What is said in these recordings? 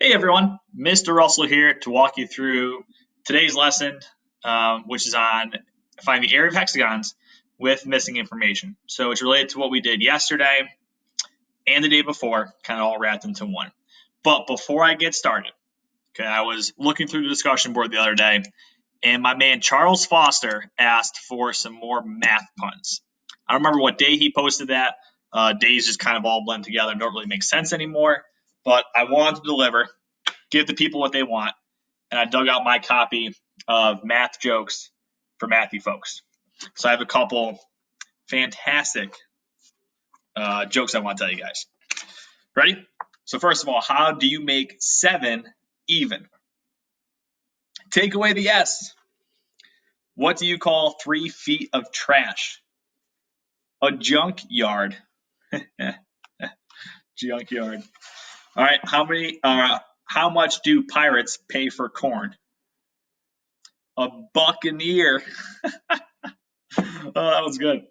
Hey everyone, Mr. Russell here to walk you through today's lesson, which is on finding the area of hexagons with missing information. So it's related to what we did yesterday and the day before, kind of all wrapped into one. But before I get started, okay, I was looking through the discussion board the other day, and my man Charles Foster asked for some more math puns. I don't remember what day he posted that. Days just kind of all blend together and don't really make sense anymore. But I wanted to deliver, give the people what they want, and I dug out my copy of math jokes for mathy folks. So I have a couple fantastic jokes I want to tell you guys. Ready? So first of all, how do you make 7 even? Take away the S. What do you call 3 feet of trash? A junkyard. Junkyard. All right. How much do pirates pay for corn? A buccaneer. Oh, that was good.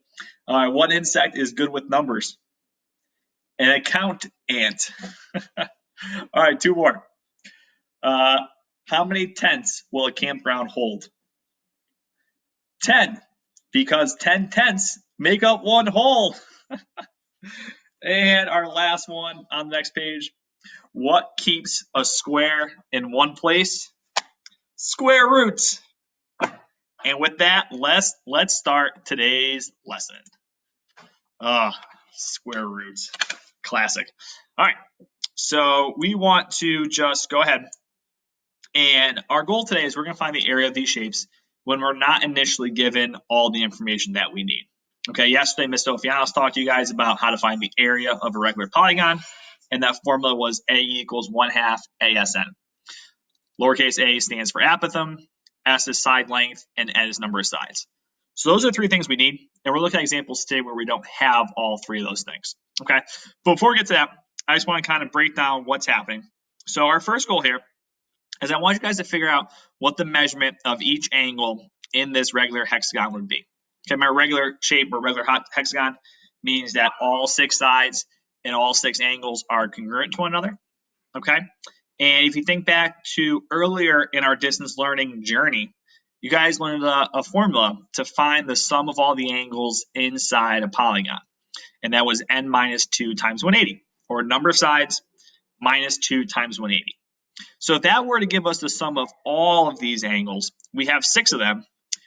All right. What insect is good with numbers? An account ant. All right. 2 more. How many tents will a campground hold? 10, because 10 tents make up 1 hole. And our last one on the next page. What keeps a square in one place? Square roots. And with that, let's start today's lesson. Square roots. Classic. All right. So we want to just go ahead, and our goal today is we're going to find the area of these shapes when we're not initially given all the information that we need. Okay, yesterday Mr. Ofianos talked to you guys about how to find the area of a regular polygon, and that formula was A equals 1/2 ASN. Lowercase a stands for apothem, S is side length, and N is number of sides. So those are 3 things we need, and we're looking at examples today where we don't have all 3 of those things. Okay, but before we get to that, I just want to kind of break down what's happening. So our first goal here is I want you guys to figure out what the measurement of each angle in this regular hexagon would be. Okay, my regular shape or regular hexagon means that all 6 sides and all 6 angles are congruent to one another. Okay, and if you think back to earlier in our distance learning journey, you guys learned a formula to find the sum of all the angles inside a polygon, and that was n minus 2 times 180, or number of sides minus 2 times 180. So if that were to give us the sum of all of these angles, we have 6 of them.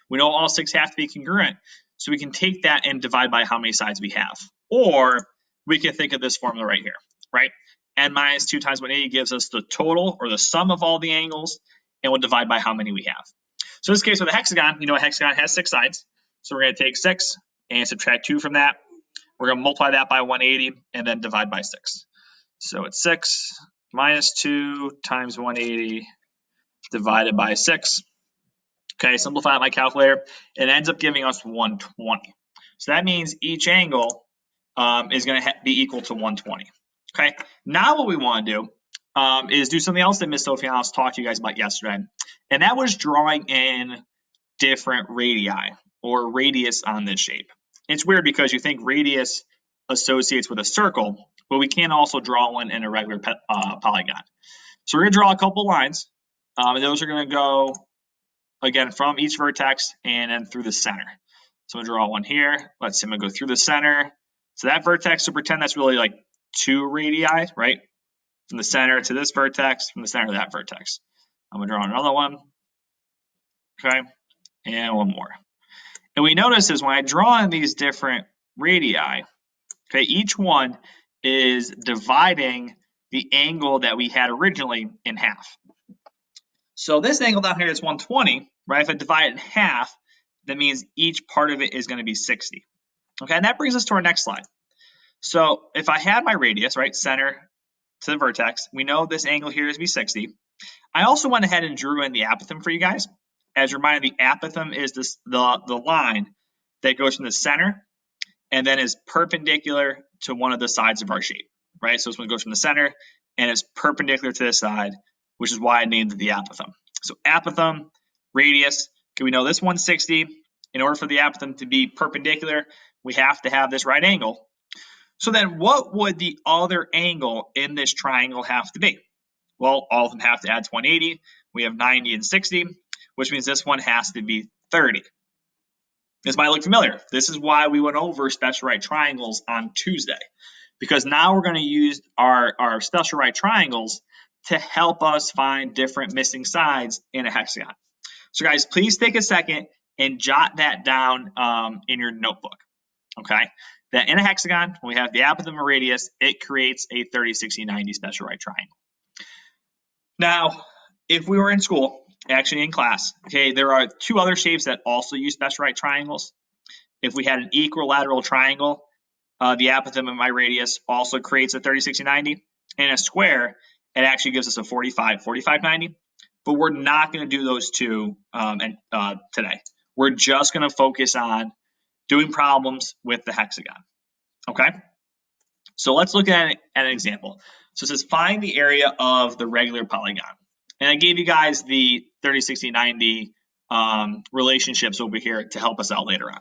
We know all 6 have to be congruent, so we can take that and divide by how many sides we have. Or we can think of this formula right here, right? N minus 2 times 180 gives us the total or the sum of all the angles, and we'll divide by how many we have. So in this case with a hexagon, you know a hexagon has 6 sides. So we're going to take 6 and subtract 2 from that. We're going to multiply that by 180 and then divide by 6. So it's 6 minus 2 times 180 divided by 6. Okay, simplify my calculator. It ends up giving us 120. So that means each angle is going to be equal to 120. Okay, now what we want to do is do something else that Ms. Sofianos talked to you guys about yesterday, and that was drawing in different radii or radius on this shape. It's weird because you think radius associates with a circle, but we can also draw one in a regular polygon. So we're going to draw a couple lines, and those are going to go, again, from each vertex and then through the center. So I'm going to draw one here. Let's say I'm going to go through the center. So that vertex, so pretend that's really like 2 radii, right? From the center to this vertex, from the center to that vertex. I'm going to draw another one. Okay, and one more. And we notice is when I draw in these different radii, okay, each one is dividing the angle that we had originally in half. So this angle down here is 120, right? If I divide it in half, that means each part of it is going to be 60. Okay, and that brings us to our next slide. So if I had my radius, right, center to the vertex, we know this angle here is be 60. I also went ahead and drew in the apothem for you guys. As a reminder, the apothem is the line that goes from the center and then is perpendicular to one of the sides of our shape, right? So this one goes from the center and is perpendicular to this side, which is why I named it the apothem. So apothem, radius, okay, we know this 160. In order for the apothem to be perpendicular, we have to have this right angle. So then what would the other angle in this triangle have to be? Well, all of them have to add 180. We have 90 and 60, which means this one has to be 30. This might look familiar. This is why we went over special right triangles on Tuesday, because now we're going to use our special right triangles to help us find different missing sides in a hexagon. So guys, please take a second and jot that down in your notebook, okay? That in a hexagon, when we have the apothem and radius, it creates a 30, 60, 90 special right triangle. Now, if we were in school, actually in class, okay, there are two other shapes that also use special right triangles. If we had an equilateral triangle, the apothem and my radius also creates a 30, 60, 90. And a square, it actually gives us a 45, 45, 90. But we're not going to do those two today. We're just going to focus on doing problems with the hexagon, okay? So let's look at an example. So it says find the area of the regular polygon. And I gave you guys the 30, 60, 90 relationships over here to help us out later on.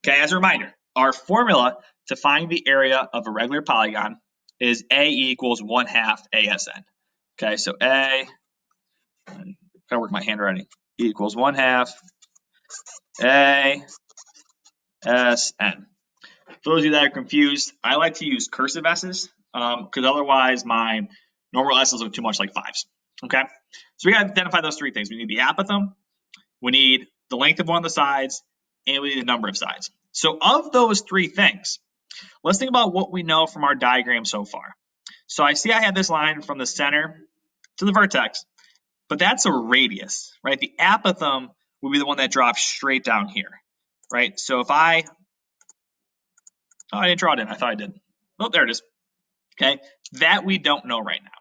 Okay, as a reminder, our formula to find the area of a regular polygon is A equals 1/2 ASN. Okay, so A, I work my handwriting, equals 1/2 ASN. For those of you that are confused, I like to use cursive S's because otherwise my normal S's look too much like 5s. Okay, so we got to identify those three things. We need the apothem, we need the length of one of the sides, and we need the number of sides. So of those three things, let's think about what we know from our diagram so far. So I see I have this line from the center to the vertex, but that's a radius, right? The apothem would be the one that drops straight down here, right? So if I didn't draw it in. I thought I did. Oh, there it is. Okay, that we don't know right now.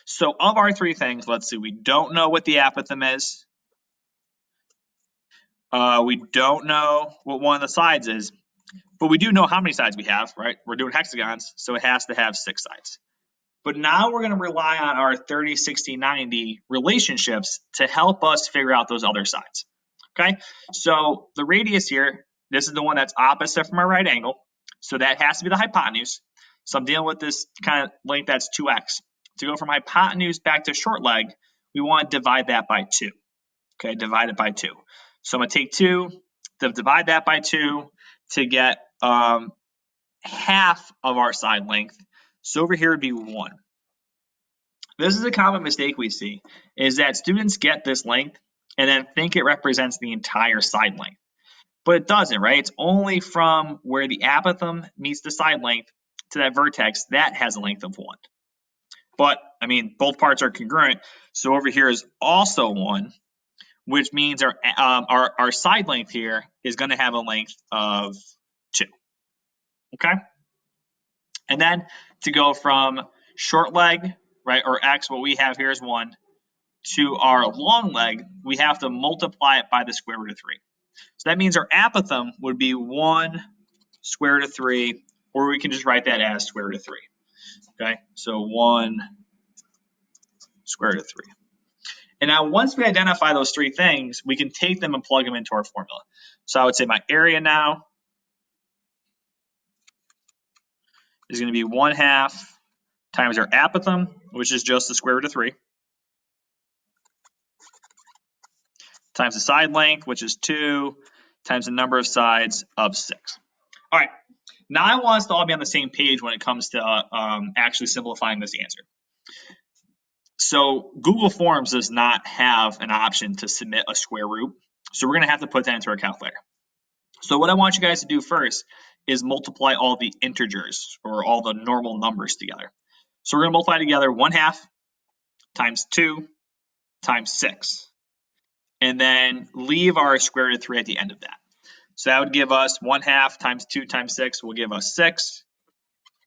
So of our three things, let's see. We don't know what the apothem is. We don't know what one of the sides is, but we do know how many sides we have, right? We're doing hexagons, so it has to have 6 sides. But now we're going to rely on our 30, 60, 90 relationships to help us figure out those other sides. Okay, so the radius here, this is the one that's opposite from our right angle. So that has to be the hypotenuse. So I'm dealing with this kind of length that's 2x. To go from hypotenuse back to short leg, we want to divide that by 2. Okay, divide it by 2. So I'm going to take 2, divide that by 2 to get half of our side length. So over here would be 1. This is a common mistake we see, is that students get this length and then think it represents the entire side length. But it doesn't, right? It's only from where the apothem meets the side length to that vertex, that has a length of 1. But, I mean, both parts are congruent, so over here is also 1, which means our side length here is going to have a length of 2. Okay? And then to go from short leg, right, or x, what we have here is 1, to our long leg, we have to multiply it by the square root of 3. So that means our apothem would be 1 square root of 3, or we can just write that as square root of 3. Okay, so 1 square root of 3. And now once we identify those three things, we can take them and plug them into our formula. So I would say my area now is going to be 1/2 times our apothem, which is just the square root of 3, times the side length, which is 2, times the number of sides of 6. All right, now I want us to all be on the same page when it comes to actually simplifying this answer. So Google Forms does not have an option to submit a square root, so we're going to have to put that into our calculator. So what I want you guys to do first is multiply all the integers, or all the normal numbers together. So we're going to multiply together 1/2 times 2 times 6, and then leave our square root of 3 at the end of that. So that would give us 1/2 times 2 times 6 will give us 6,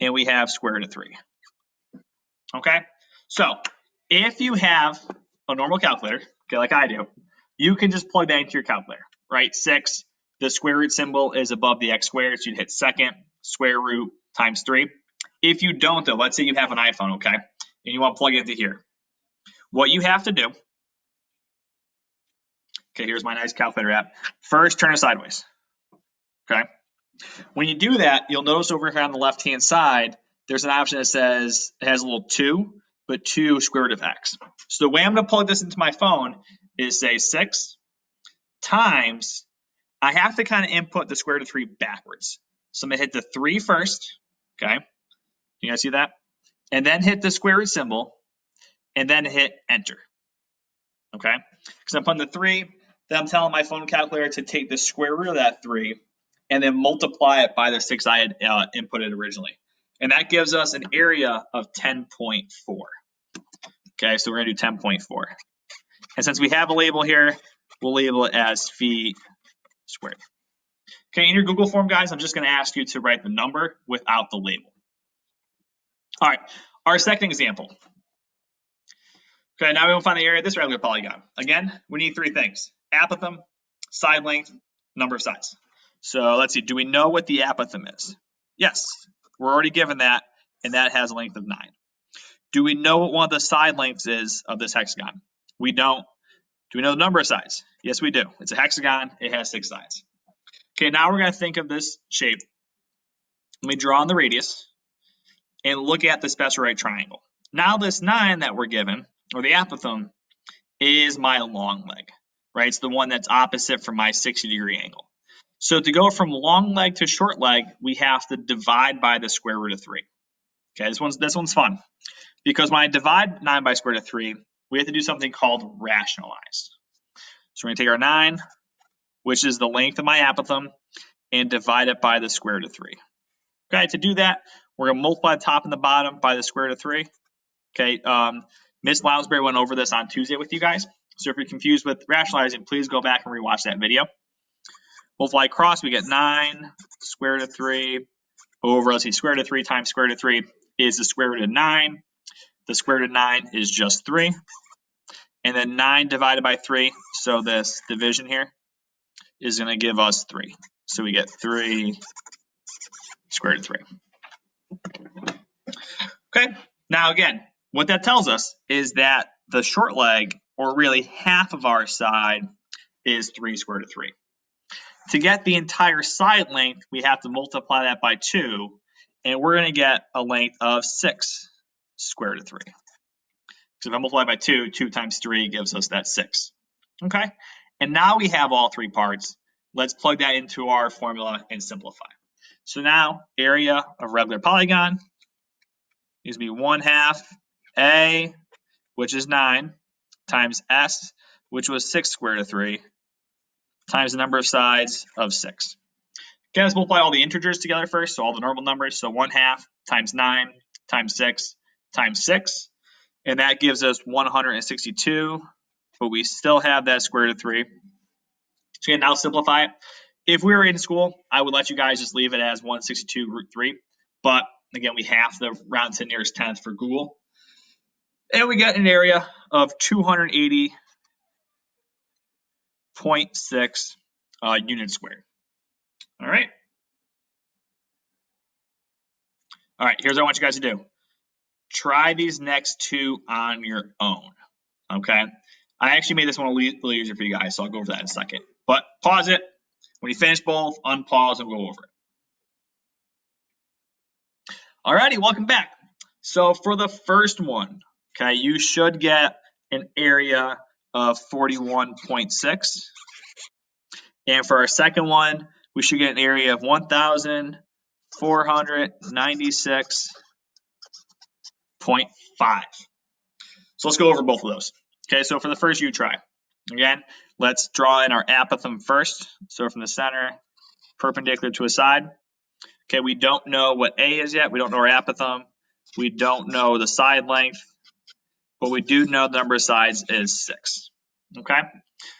and we have square root of 3. Okay, so if you have a normal calculator, okay, like I do, you can just plug that into your calculator, right? 6, the square root symbol is above the x squared, so you'd hit second, square root times 3. If you don't, though, let's say you have an iPhone, okay, and you want to plug it into here. What you have to do, okay, here's my nice calculator app. First, turn it sideways, okay? When you do that, you'll notice over here on the left-hand side, there's an option that says, it has a little 2, but 2 square root of x. So the way I'm going to plug this into my phone is say 6 times, I have to kind of input the square root of 3 backwards. So I'm going to hit the 3 first, okay? You guys see that? And then hit the square root symbol, and then hit enter, okay? Because I'm putting the 3, then I'm telling my phone calculator to take the square root of that 3 and then multiply it by the 6 I had inputted originally. And that gives us an area of 10.4. Okay, so we're going to do 10.4. And since we have a label here, we'll label it as feet squared. Okay, in your Google form, guys, I'm just going to ask you to write the number without the label. All right, our second example. Okay, now we want to find the area of this regular polygon. Again, we need 3 things: apothem, side length, number of sides. So let's see, do we know what the apothem is? Yes, we're already given that, and that has a length of 9. Do we know what one of the side lengths is of this hexagon? We don't. Do we know the number of sides? Yes, we do. It's a hexagon. It has 6 sides. Okay, now we're going to think of this shape. Let me draw on the radius and look at the special right triangle. Now this 9 that we're given, or the apothem, is my long leg, right? It's the one that's opposite from my 60-degree angle. So to go from long leg to short leg, we have to divide by the square root of 3. Okay, this one's fun. Because when I divide 9 by square root of 3, we have to do something called rationalize. So we're going to take our 9, which is the length of my apothem, and divide it by the square root of 3. Okay, to do that, we're going to multiply the top and the bottom by the square root of 3. Okay, Miss Lounsbury went over this on Tuesday with you guys. So if you're confused with rationalizing, please go back and rewatch that video. Multiply across, we get 9 square root of 3 over, let's see, square root of 3 times square root of 3 is the square root of 9. The square root of 9 is just 3. And then 9 divided by 3, so this division here is going to give us 3. So we get 3 square root of 3. Okay, now again, what that tells us is that the short leg, or really half of our side, is 3 square root of 3. To get the entire side length, we have to multiply that by 2, and we're going to get a length of 6 square root of 3. So if I multiply by 2, 2 times 3 gives us that 6. Okay, and now we have all 3 parts. Let's plug that into our formula and simplify. So now area of regular polygon is going to be 1/2 A, which is 9, times S, which was 6 square root of 3, times the number of sides of 6. Okay, let's multiply all the integers together first, so all the normal numbers. So 1/2 times 9 times 6 times 6. And that gives us 162, but we still have that square root of 3. So again, now simplify it. If we were in school, I would let you guys just leave it as 162 root 3. But again, we have to round to the nearest tenth for Google. And we get an area of 280.6 units squared. All right. All right, here's what I want you guys to do. Try these next 2 on your own. Okay. I actually made this one a little easier for you guys, so I'll go over that in a second. But pause it. When you finish both, unpause and go over it. Alrighty, welcome back. So for the first one, okay, you should get an area of 41.6. And for our second one, we should get an area of 1,496.5. So let's go over both of those. Okay, so for the first you try. Again, let's draw in our apothem first. So from the center, perpendicular to a side. Okay, we don't know what A is yet. We don't know our apothem. We don't know the side length, but we do know the number of sides is 6. Okay,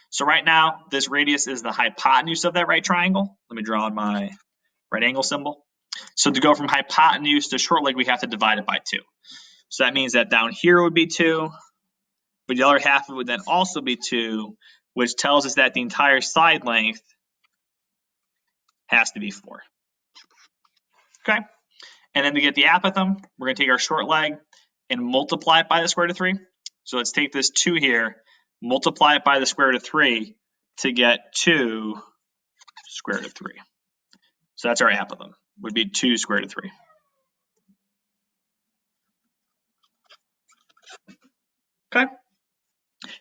so right now, this radius is the hypotenuse of that right triangle. Let me draw on my right angle symbol. So to go from hypotenuse to short leg, we have to divide it by 2. So that means that down here would be 2, but the other half would then also be 2, which tells us that the entire side length has to be 4. Okay, and then to get the apothem, we're going to take our short leg and multiply it by the square root of 3. So let's take this 2 here, multiply it by the square root of 3 to get 2 square root of 3. So that's our apothem, would be 2 square root of 3. Okay.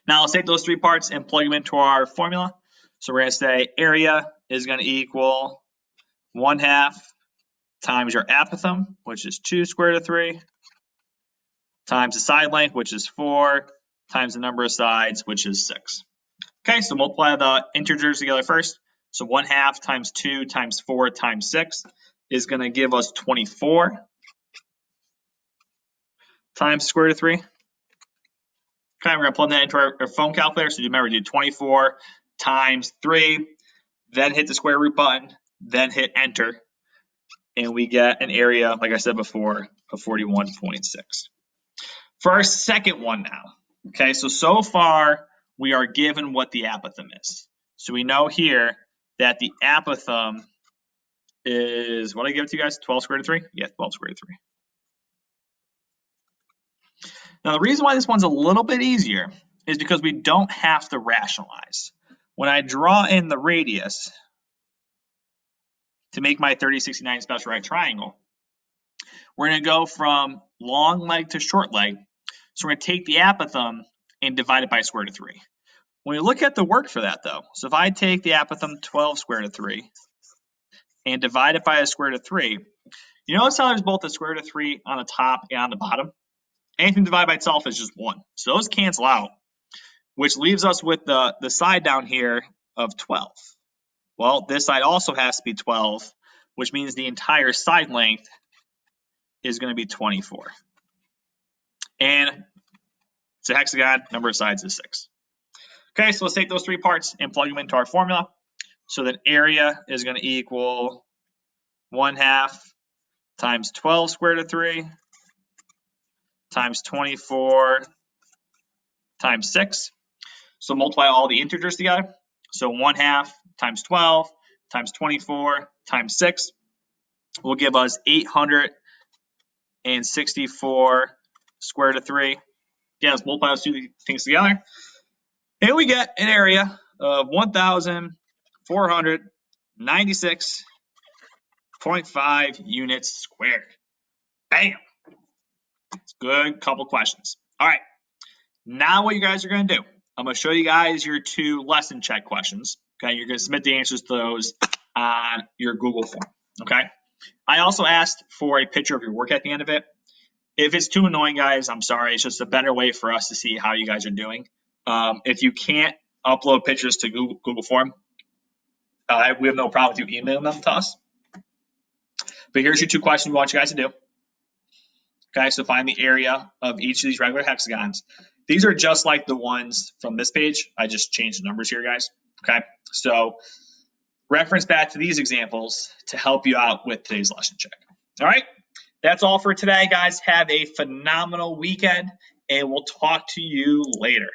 Now let's take those three parts and plug them into our formula. So we're going to say area is going to equal 1/2 times your apothem, which is 2 square root of 3, times the side length, which is 4, times the number of sides, which is 6. Okay, so multiply the integers together first. So 1/2 times 2 times 4 times 6 is going to give us 24 times square root of 3. Okay, we're going to plug that into our phone calculator. So remember, do 24 times 3, then hit the square root button, then hit enter. And we get an area, like I said before, of 41.6. For our second one now, okay, so far we are given what the apothem is. So we know here that the apothem is, what did I give it to you guys? 12 square root of 3? Yeah, 12 square root of 3. Now, the reason why this one's a little bit easier is because we don't have to rationalize. When I draw in the radius to make my 30-69 special right triangle, we're going to go from long leg to short leg. So we're going to take the apothem and divide it by square root of 3. When we look at the work for that, though, so if I take the apothem 12 square root of 3 and divide it by a square root of 3, you notice how there's both a square root of 3 on the top and on the bottom? Anything divided by itself is just 1. So those cancel out, which leaves us with the side down here of 12. Well, this side also has to be 12, which means the entire side length is going to be 24. And it's a hexagon, number of sides is 6. Okay, so let's take those three parts and plug them into our formula. So that area is going to equal 1/2 times 12 square root of 3 times 24 times 6. So multiply all the integers together. So 1/2 times 12 times 24 times 6 will give us 864 square root of 3. Yeah, let's multiply those two things together. And we get an area of 1,496.5 units squared. Bam! It's good couple questions. All right. Now what you guys are going to do, I'm going to show you guys your 2 lesson check questions. Okay, you're going to submit the answers to those on your Google form. Okay. I also asked for a picture of your work at the end of it. If it's too annoying, guys, I'm sorry. It's just a better way for us to see how you guys are doing. If you can't upload pictures to Google form, we have no problem with you emailing them to us. But here's your 2 questions we want you guys to do. Okay, so find the area of each of these regular hexagons. These are just like the ones from this page. I just changed the numbers here, guys. Okay, so reference back to these examples to help you out with today's lesson check. All right, that's all for today, guys. Have a phenomenal weekend, and we'll talk to you later.